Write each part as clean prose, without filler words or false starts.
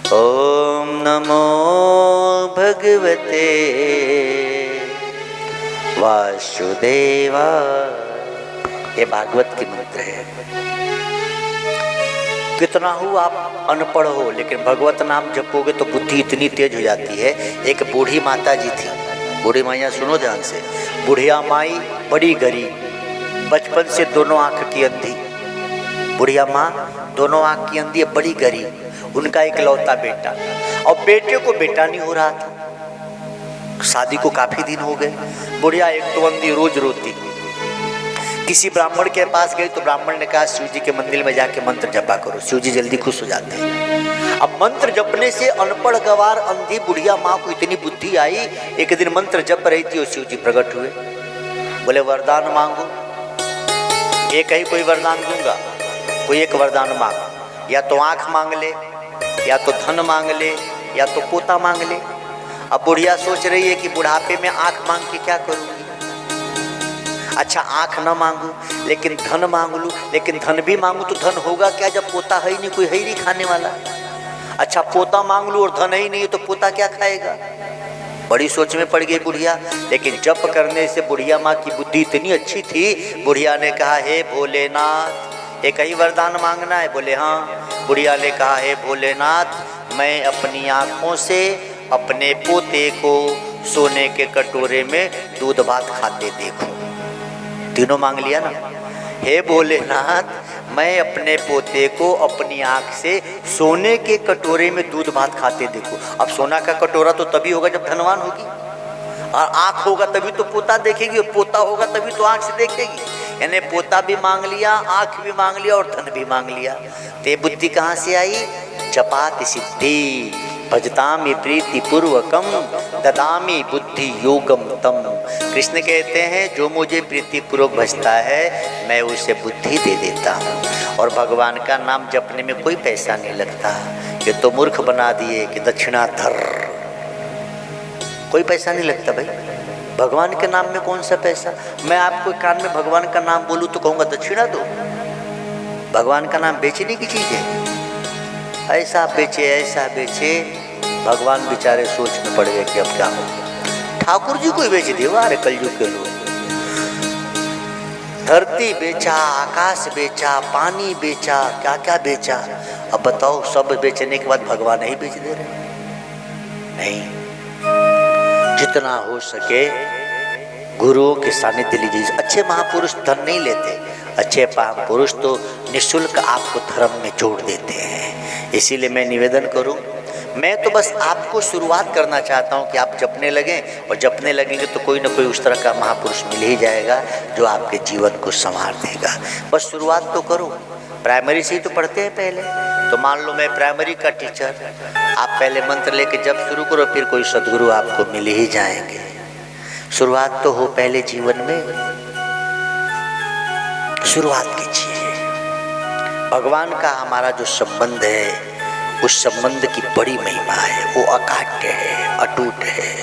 ओम नमो भगवते वासुदेवाय। ये भागवत की मंत्र है। कितना हो आप अनपढ़ हो, लेकिन भगवत नाम जपोगे तो बुद्धि इतनी तेज हो जाती है। एक बूढ़ी माता जी थी, बूढ़ी माइया सुनो ध्यान से। बुढ़िया माई बड़ी गरीब, बचपन से दोनों आंख की अंधी। बुढ़िया माँ दोनों आंख की अंधी, बड़ी गरीब। उनका इकलौता बेटा, और बेटे को बेटा नहीं हो रहा था। शादी को काफी दिन हो गए। बुढ़िया एक तो अंधी, रोज रोती। किसी ब्राह्मण के पास गई तो ब्राह्मण ने कहा शिव जी के मंदिर में जाके मंत्र जपा करो, शिव जी जल्दी खुश हो जाते हैं। अब मंत्र जपने से अनपढ़ गवार अंधी बुढ़िया माँ को इतनी बुद्धि आई। एक दिन मंत्र जप रही थी और शिव जी प्रकट हुए। बोले वरदान मांगो। एक ही कोई वरदान दूंगा, कोई एक वरदान मांग। या तो आंख मांग ले, या तो धन मांग ले, या तो पोता मांग ले। अब बुढ़िया सोच रही है कि बुढ़ापे में आंख मांग के क्या करूंगी। अच्छा आंख न मांगू लेकिन धन मांग लूं, लेकिन धन भी मांगू तो धन होगा क्या जब पोता है ही नहीं, कोई है ही नहीं खाने वाला। अच्छा पोता मांग लूं और धन ही नहीं तो पोता क्या खाएगा। बड़ी सोच में पड़ गई बुढ़िया। लेकिन जप करने से बुढ़िया माँ की बुद्धि इतनी अच्छी थी, बुढ़िया ने कहा हे भोलेनाथ, एक ही वरदान मांगना है। बोले हाँ। बुढ़िया ने कहा हे भोलेनाथ, मैं अपनी आंखों से अपने पोते को सोने के कटोरे में दूध भात खाते देखूं। तीनों मांग लिया ना। हे भोलेनाथ, मैं अपने पोते को अपनी आंख से सोने के कटोरे में दूध भात खाते देखूं। अब सोना का कटोरा तो तभी होगा जब धनवान होगी, और आंख होगा तभी तो पोता देखेगी, और पोता होगा तभी तो आंख से देखेगी। यानी पोता भी मांग लिया, आंख भी मांग लिया और धन भी मांग लिया। ते बुद्धि कहाँ से आई? जपाति सिद्धि भजतामि प्रीति पूर्वकम ददामि बुद्धि योगम तम। कृष्ण कहते हैं जो मुझे प्रीति पूर्वक भजता है मैं उसे बुद्धि दे देता हूँ। और भगवान का नाम जपने में कोई पैसा नहीं लगता। ये तो मूर्ख बना दिए कि दक्षिणाधर, कोई पैसा नहीं लगता भाई। भगवान के नाम में कौन सा पैसा। मैं आपको कान में भगवान का नाम बोलूँ तो कहूँगा दक्षिणा दो। भगवान का नाम बेचने की चीज़ है। ऐसा बेचे ऐसा बेचे, भगवान बेचारे सोच में पड़ गए कि अब क्या हो। ठाकुर जी को बेच दिया। अरे कलयुग के लोग धरती बेचा, आकाश बेचा, पानी बेचा, क्या क्या बेचा। अब बताओ सब बेचने के बाद भगवान ही बेच दे रहे? नहीं, जितना हो सके गुरुओं के सानिध्य लीजिए। अच्छे महापुरुष धन नहीं लेते, अच्छे महापुरुष तो निःशुल्क आपको धर्म में जोड़ देते हैं। इसीलिए मैं निवेदन करूं, मैं तो बस आपको शुरुआत करना चाहता हूं कि आप जपने लगें, और जपने लगेंगे तो कोई ना कोई उस तरह का महापुरुष मिल ही जाएगा जो आपके जीवन को संवार देगा। बस शुरुआत तो करो। प्राइमरी से ही तो पढ़ते हैं पहले। तो मान लो मैं प्राइमरी का टीचर, आप पहले मंत्र लेके जप शुरू करो, फिर कोई सदगुरु आपको मिल ही जाएंगे। शुरुआत तो हो पहले जीवन में, शुरुआत कीजिए। भगवान का हमारा जो संबंध है उस संबंध की बड़ी महिमा है, वो अकाट्य है, अटूट है।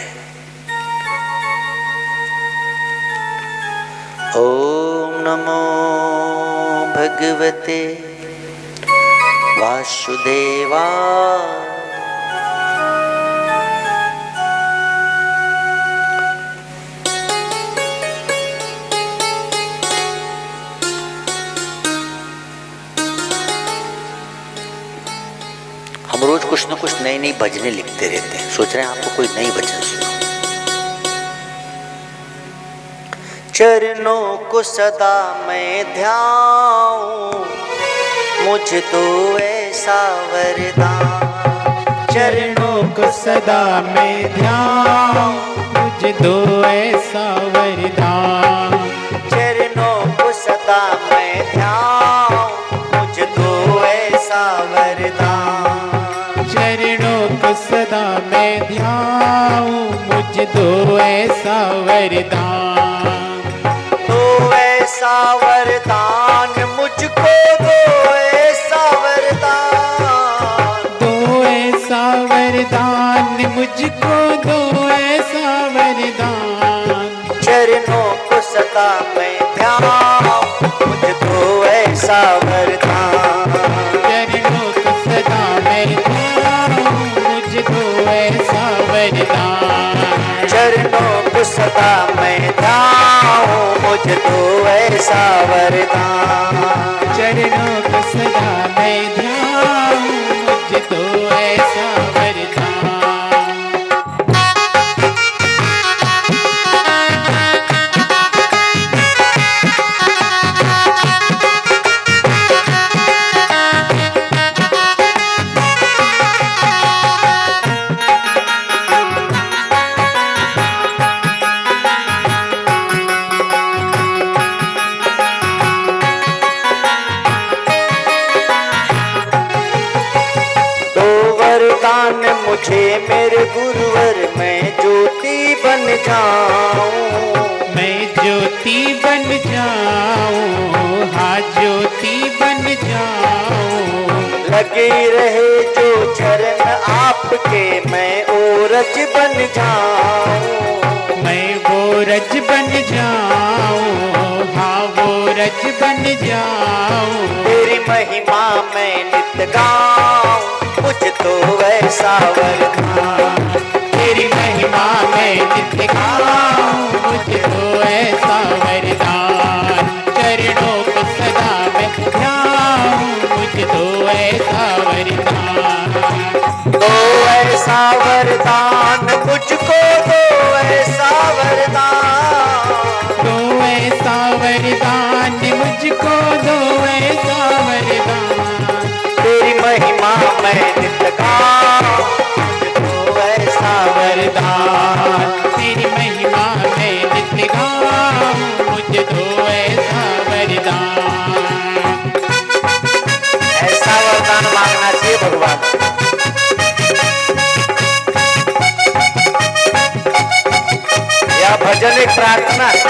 ओम नमो भगवते वासुदेवाय। हम रोज कुछ न कुछ नई नई भजनें लिखते रहते हैं। सोच रहे हैं आपको कोई नई भजन सुनो। चरणों को सदा मैं ध्याऊं, मुझ दो ऐसा वरदान। चरणों को सदा मैं ध्याऊं, मुझ दो ऐसा वरदान। चरणों को सदा मैं ध्याऊं, मुझ दो ऐसा वरदान। चरणों को सदा मैं ध्याऊं, मुझ दो ऐसा वरदान। दो ऐसा वरदान मुझको, दो ऐसा वरदान। दो ऐसा वरदान मुझको, दो ऐसा वरदान। चरणों को सदा मैं ध्याऊं, मुझ दो ऐसा वरदान। चरणों को सदा मैं ध्याऊं, सदा मैं ध्याऊं मुझको ऐसा वरदान। चरणों को सदा मैं ध्याऊं मुझको ऐसा वरदान। वरदान मुझे मेरे गुरुवर मैं ज्योति बन जाऊं। मैं ज्योति बन जाऊं, हाँ ज्योति बन जाऊं। लगे रहे जो चरण आपके मैं ओरज बन जाऊं। मैं वो रज बन जाऊं, हाँ वो रज बन जाऊं। तेरी महिमा मैं नित गाऊं मुझ तो ऐसा वरदान। तेरी महिमा मैं नित गाऊं मुझको ऐसा वरदान। चरणों को सदा मैं ध्याऊं मुझको ऐसा वरदान। दो ऐसा वरदान मुझको, दो ऐसा वरदान। दो ऐसा वरदान मुझको, दो ऐसा वरदान। तेरी महिमा मैं नित गाऊं मुझको ऐसा वरदान। तेरी महिमा मैं नित गाऊं मुझको ऐसा वरदान। ऐसा वरदान मांगना चाहिए भगवान। यह भजन एक प्रार्थना है,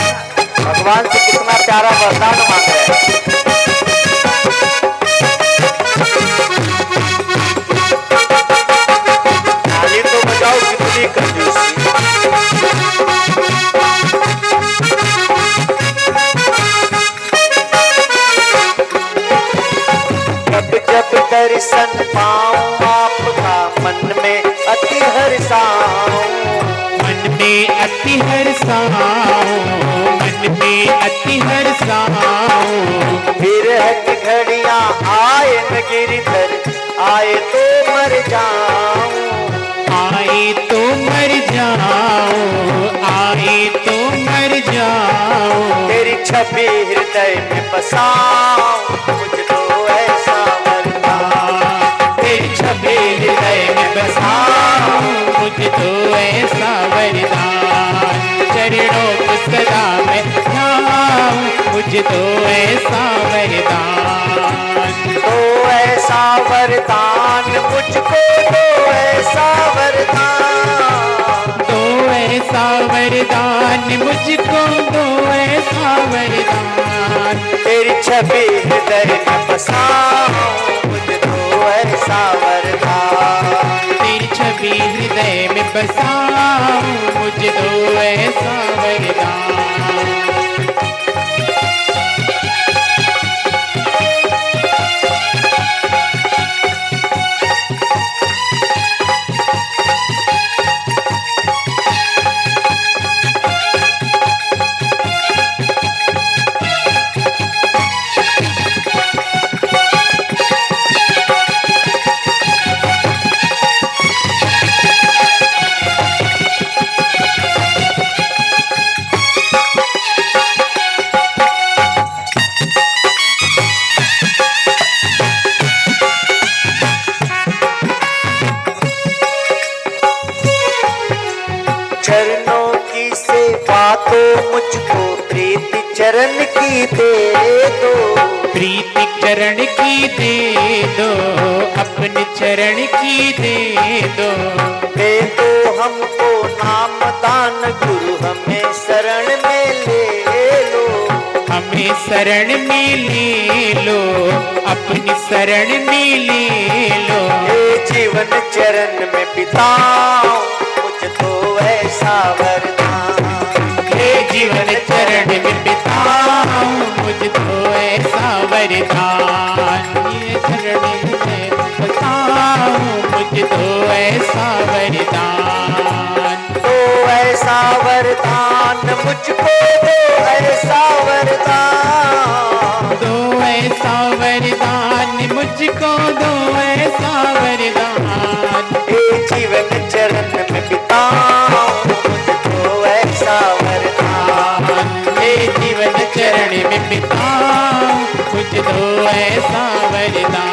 भगवान से कितना प्यारा वरदान मांग रहे हैं। ताली तो बजाओ कितनी कंजूसी। जब जब दर्शन पाऊं आपका मन में अति हर्षाऊं। मन में अति हर्षाऊं, मन में अति हर्षाऊं। विरह की घड़ियां आए न गिरधर, आए तो मर जाऊं। आए तो मर जाऊं, आए तो मर जाऊं। तेरी छवि हृदय में बसाऊं मुझको ऐसा वरदान। तेरी छवि हृदय में बसाऊं मुझको ऐसा वरदान। चरणों को सदा मैं ध्याऊं मुझको ऐसा वरदान। दो ऐसा वरदान मुझको, दो ऐसा वरदान। दो ऐसा वरदान मुझको, दो ऐसा वरदान। तेरी छवि हृदय में बसाऊं मुझको ऐसा वरदान। तेरी छवि हृदय में बसाऊं मुझको ऐसा वरदान। चरणों की सेवा तो मुझको प्रीति चरण की दे दो। प्रीति चरण की दे दो, अपने चरण की दे दो। दे दो हमको नाम दान गुरु हमें शरण में ले लो। हमें शरण में ले लो, अपनी शरण में ले लो। ये जीवन चरण में बिताओ मुझको ऐसा वरदान। हे जीवन चरण में बिताऊं मुझको ऐसा वरदान। ये चरण में बिताऊं मुझको ऐसा वरदान। तो ऐसा वरदान वरदान मुझको दो ऐसा वरदान, दो ऐसा वरदान मुझको, दो ऐसा वरदान। हे जीवन चरण में बिताऊं मुझको ऐसा वरदान, हे जीवन चरण में बिताऊं मुझको ऐसा वरदान।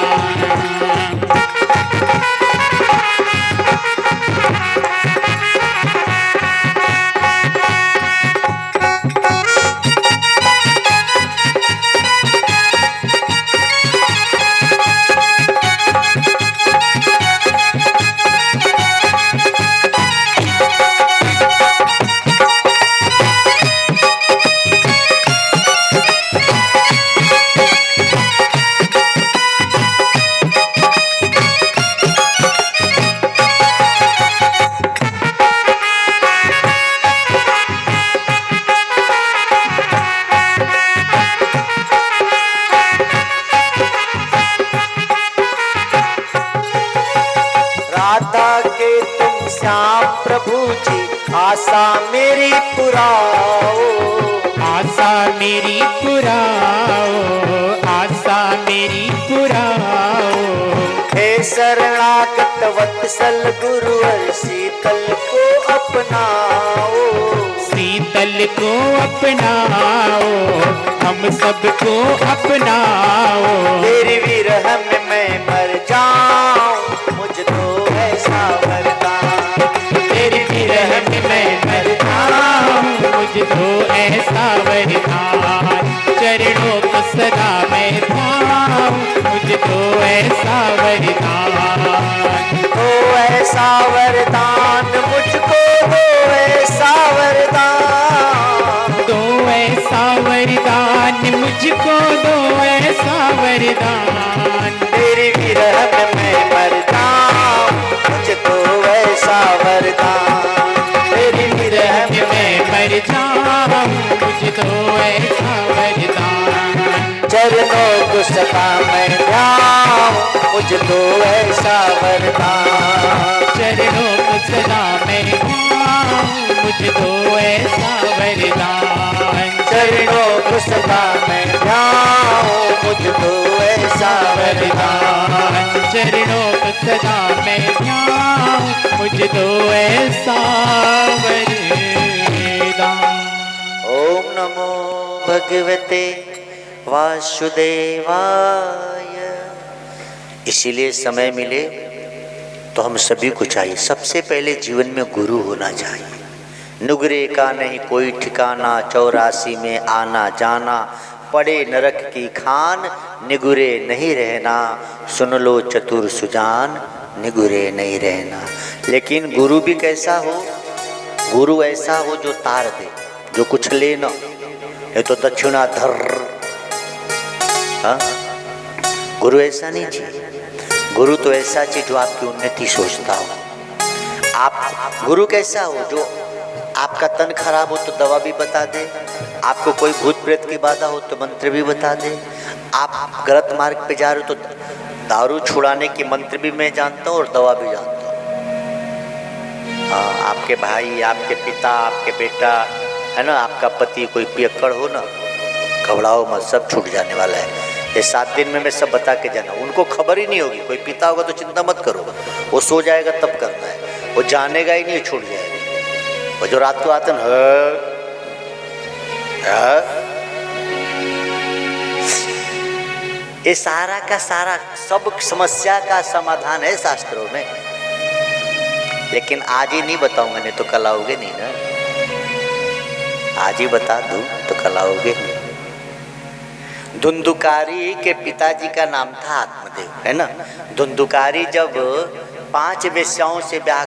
राधा के तुम श्याम प्रभु जी आशा मेरी पुराओ, आशा मेरी पुराओ, आशा मेरी पुराओ। हे शरणागत वत्सल गुरुवर शीतल को अपनाओ, शीतल को अपनाओ, हम सबको अपनाओ। तेरी विरह में मैं मर जाऊं मुझको ऐसा वरदान, तेरी विरह में मैं मर जाऊं मुझको ऐसा वरदान। चरणों को सदा मैं ध्याऊं मुझको ऐसा वरदान। दो ऐसा वरदान मुझको, दो ऐसा वरदान, दो ऐसा वरदान मुझको, दो ऐसा वरदान। तेरी विरह में मैं मर जाऊं मुझको ऐसा वरदान, तेरी विरह में मैं मर जाऊं मुझको ऐसा वरदान। चरणों को सदा मैं ध्याऊं मुझको ऐसा वरदान, चरणों को सदा मैं ध्याऊं मुझको ऐसा वरदान। चरणों को सदा मैं ध्याऊं मुझको ऐसा वरदान, चरणों को सदा मैं ध्याऊं मुझको ऐसा वरदान। ओम नमो भगवते वासुदेवाय। इसीलिए समय मिले तो हम सभी को चाहिए, सबसे पहले जीवन में गुरु होना चाहिए। नुगरे का नहीं कोई ठिकाना, 84 में आना जाना, पड़े नरक की खान, निगुरे नहीं रहना, सुन लो चतुर सुजान, निगुरे नहीं रहना। लेकिन गुरु भी कैसा हो? गुरु ऐसा हो जो तार दे, जो कुछ ले ना, ये तो दक्षिणा धर। हाँ, गुरु ऐसा नहीं चाहिए। गुरु तो ऐसा चाहिए जो आपकी उन्नति सोचता हो। आप गुरु कैसा हो? जो आपका तन खराब हो तो दवा भी बता दे, आपको कोई भूत प्रेत की बाधा हो तो मंत्र भी बता दे, आप गलत मार्ग पे जा रहे हो तो दारू छुड़ाने की मंत्र भी मैं जानता हूँ और दवा भी जानता हूँ। हाँ, आपके भाई, आपके पिता, आपके बेटा है ना, आपका पति कोई पियक्कड़ हो ना, घबराओ मत, सब छूट जाने वाला है। ये 7 दिन में मैं सब बता के जाना, उनको खबर ही नहीं होगी। कोई पिता होगा तो चिंता मत करो, वो सो जाएगा तब करना है, वो जानेगा ही नहीं, छूट जाएगा। वो जो रात को आते हैं ये सारा का सारा सब समस्या का समाधान है शास्त्रों में। लेकिन आज ही नहीं बताऊंगा, नहीं तो कल आओगे नहीं ना। आज ही बता दूं तो कल आओगे नहीं। धुंधुकारी के पिताजी का नाम था आत्मदेव, है ना। धुंधुकारी जब 5 वेश्याओं से ब्याह